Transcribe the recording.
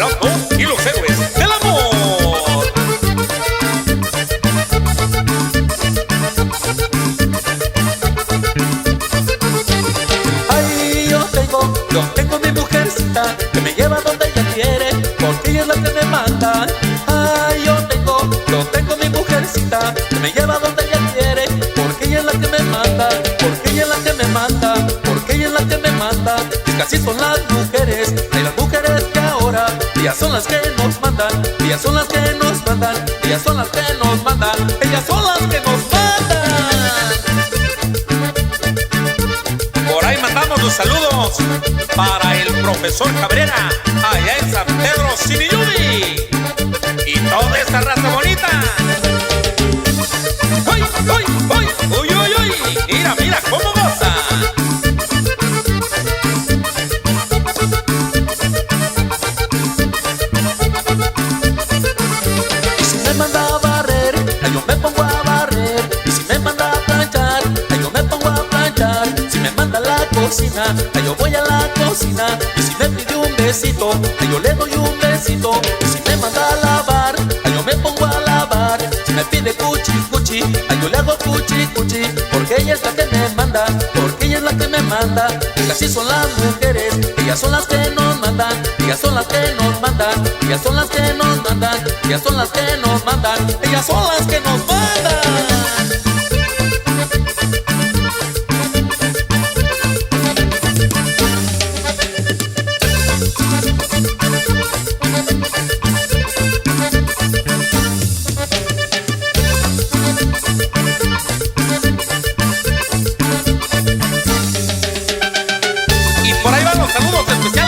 Erasmo y los héroes del amor. Ay, yo tengo mi mujercita que me lleva donde ella quiere, porque ella es la que me manda. Ay, yo tengo mi mujercita que me lleva donde ella quiere, porque ella es la que me manda, porque ella es la que me manda, porque ella es la que me manda. Y casi son las mujeres, hay las mujeres que ahora, ellas son las que nos mandan, ellas son las que nos mandan, ellas son las que nos mandan, ellas son las que nos mandan. Por ahí mandamos los saludos para el profesor Cabrera, allá en San Pedro Siniyubi, y toda esa raza bonita. ¡Uy, uy, uy, uy, uy, uy! Mira, mira cómo goza. Y si me manda a barrer, ay, yo me pongo a barrer. Y si me manda a planchar, ay, yo me pongo a planchar. Si me manda a la cocina, ay, yo voy a la cocina. Y si me pide un besito, ay, yo le doy un besito. Y si me manda a lavar, ay, yo me pongo a lavar. Si me pide cuchi, cuchi, ay, yo le hago cuchi, cuchi. Porque ella es la que me manda, porque ella es la que me manda. Y así son las mujeres, ellas son las que nos mandan, ellas son las que nos mandan, ellas son las que nos mandan, ellas son las que nos mandan, ellas son las que nos mandan. Y por ahí van los saludos especiales